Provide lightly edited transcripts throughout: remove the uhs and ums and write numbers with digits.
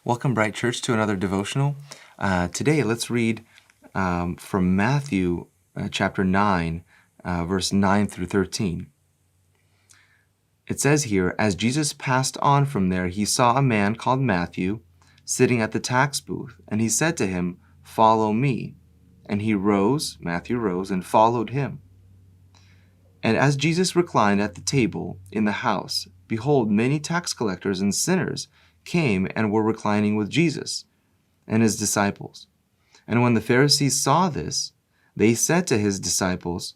Welcome, Bryte Church, to another devotional. Today, let's read from Matthew chapter 9, verse 9 through 13. It says here, "As Jesus passed on from there, he saw a man called Mathew sitting at the tax booth, and he said to him, 'Follow me.' And Matthew rose, and followed him. And as Jesus reclined at the table in the house, behold, many tax collectors and sinners came and were reclining with Jesus and his disciples. And when the Pharisees saw this, they said to his disciples,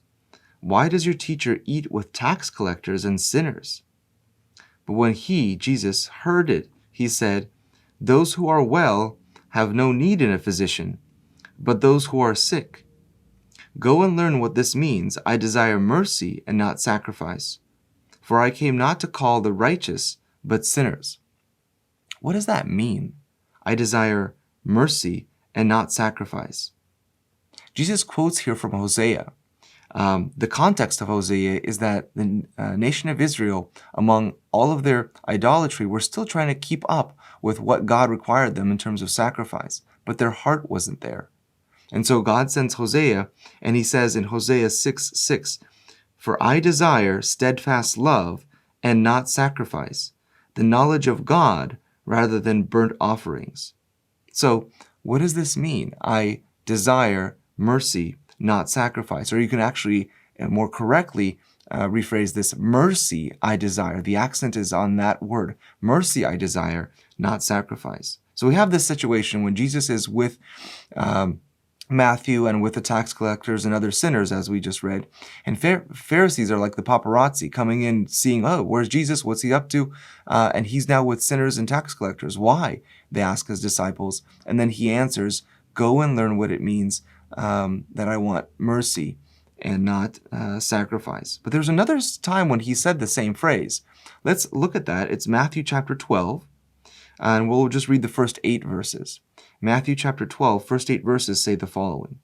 'Why does your teacher eat with tax collectors and sinners?' But when Jesus, heard it, he said, 'Those who are well have no need in a physician, but those who are sick. Go and learn what this means. I desire mercy and not sacrifice. For I came not to call the righteous, but sinners.'" What does that mean? I desire mercy and not sacrifice. Jesus quotes here from Hosea. The context of Hosea is that the nation of Israel, among all of their idolatry, were still trying to keep up with what God required them in terms of sacrifice, but their heart wasn't there. And so God sends Hosea, and he says in Hosea 6:6, "For I desire steadfast love and not sacrifice, the knowledge of God rather than burnt offerings." So what does this mean? I desire mercy, not sacrifice. Or you can actually more correctly rephrase this: mercy I desire. The accent is on that word. Mercy I desire, not sacrifice. So we have this situation when Jesus is with Mathew and with the tax collectors and other sinners, as we just read. And Pharisees are like the paparazzi coming in, seeing, oh, where's Jesus? What's he up to? And he's now with sinners and tax collectors. Why? They ask his disciples. And then he answers, go and learn what it means that I want mercy and not sacrifice. But there's another time when he said the same phrase. Let's look at that. It's Matthew chapter 12. And we'll just read the first 8 verses. Matthew chapter 12, first 8 verses say the following.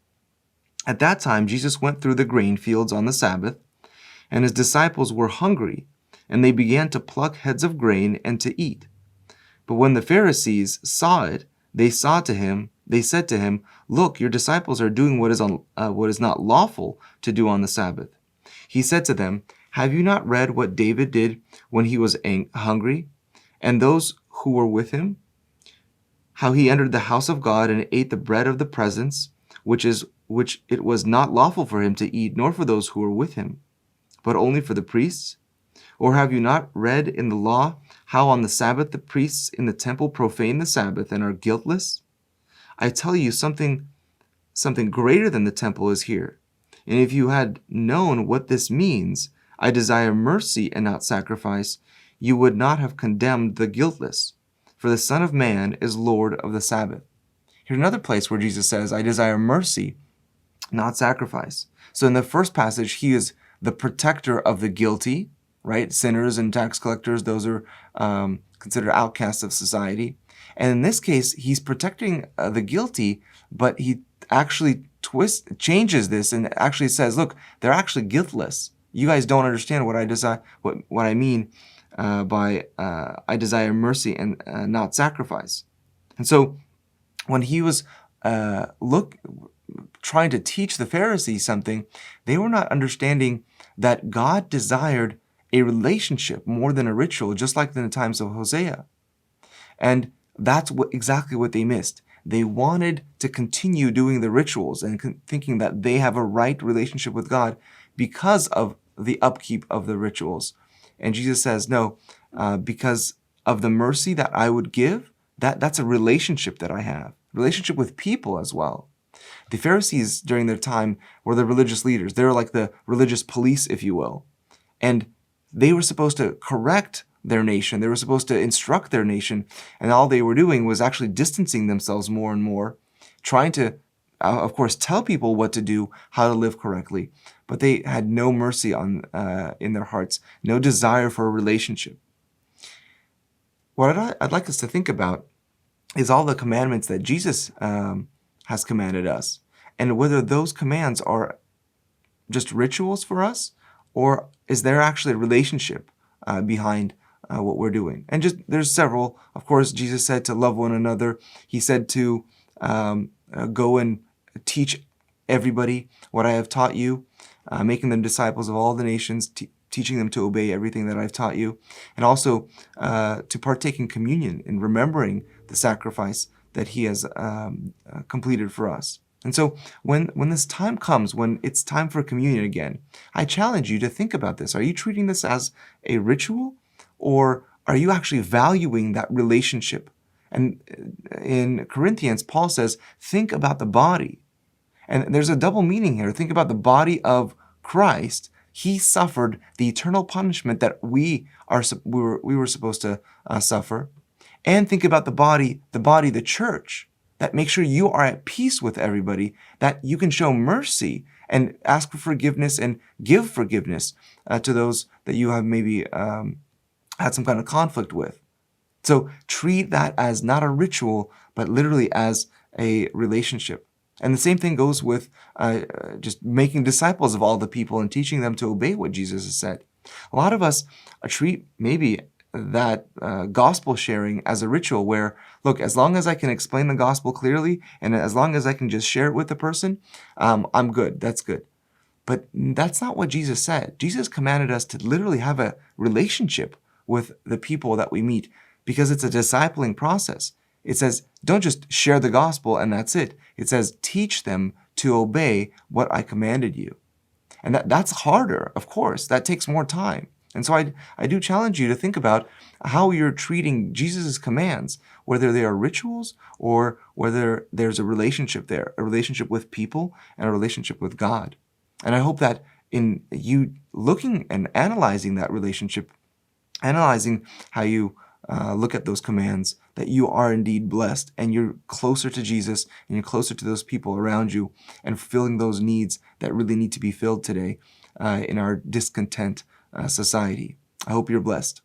"At that time, Jesus went through the grain fields on the Sabbath, and his disciples were hungry, and they began to pluck heads of grain and to eat. But when the Pharisees saw it, they said to him, 'Look, your disciples are doing what is not lawful to do on the Sabbath.' He said to them, 'Have you not read what David did when he was hungry, and those who were with him? How he entered the house of God and ate the bread of the presence, which it was not lawful for him to eat, nor for those who were with him, but only for the priests? Or have you not read in the law how on the Sabbath the priests in the temple profane the Sabbath and are guiltless? I tell you, something greater than the temple is here. And if you had known what this means, I desire mercy and not sacrifice, you would not have condemned the guiltless. For the Son of Man is Lord of the Sabbath." Here's another place where Jesus says, I desire mercy, not sacrifice. So in the first passage, he is the protector of the guilty, right? Sinners and tax collectors, those are considered outcasts of society. And in this case, he's protecting the guilty, but he actually changes this and actually says, look, they're actually guiltless. You guys don't understand what I desire, what I mean by I desire mercy and not sacrifice. And so when he was trying to teach the Pharisees something, they were not understanding that God desired a relationship more than a ritual, just like in the times of Hosea. And that's exactly what they missed. They wanted to continue doing the rituals and thinking that they have a right relationship with God because of the upkeep of the rituals. And Jesus says, no, because of the mercy that I would give, that's a relationship that I have, relationship with people as well. The Pharisees during their time were the religious leaders. They were like the religious police, if you will. And they were supposed to correct their nation. They were supposed to instruct their nation. And all they were doing was actually distancing themselves more and more, trying to, of course, tell people what to do, how to live correctly. But they had no mercy in their hearts, no desire for a relationship. What I'd like us to think about is all the commandments that Jesus has commanded us, and whether those commands are just rituals for us, or is there actually a relationship behind what we're doing. And just there's several. Of course, Jesus said to love one another. He said to go and teach everybody what I have taught you, making them disciples of all the nations, teaching them to obey everything that I've taught you, and also to partake in communion, in remembering the sacrifice that he has completed for us. And so when this time comes, when it's time for communion again, I challenge you to think about this. Are you treating this as a ritual, or are you actually valuing that relationship? And in Corinthians, Paul says, think about the body. And there's a double meaning here. Think about the body of Christ. He suffered the eternal punishment that we were supposed to suffer. And think about the body, the church, that make sure you are at peace with everybody, that you can show mercy and ask for forgiveness and give forgiveness to those that you have maybe had some kind of conflict with. So treat that as not a ritual, but literally as a relationship. And the same thing goes with just making disciples of all the people and teaching them to obey what Jesus has said. A lot of us treat maybe that gospel sharing as a ritual where, look, as long as I can explain the gospel clearly and as long as I can just share it with the person, I'm good. That's good. But that's not what Jesus said. Jesus commanded us to literally have a relationship with the people that we meet because it's a discipling process. It says, don't just share the gospel and that's it. It says, teach them to obey what I commanded you. And that's harder, of course. That takes more time. And so I do challenge you to think about how you're treating Jesus' commands, whether they are rituals or whether there's a relationship there, a relationship with people and a relationship with God. And I hope that in you looking and analyzing that relationship, analyzing how you look at those commands, that you are indeed blessed and you're closer to Jesus and you're closer to those people around you and filling those needs that really need to be filled today in our discontent society. I hope you're blessed.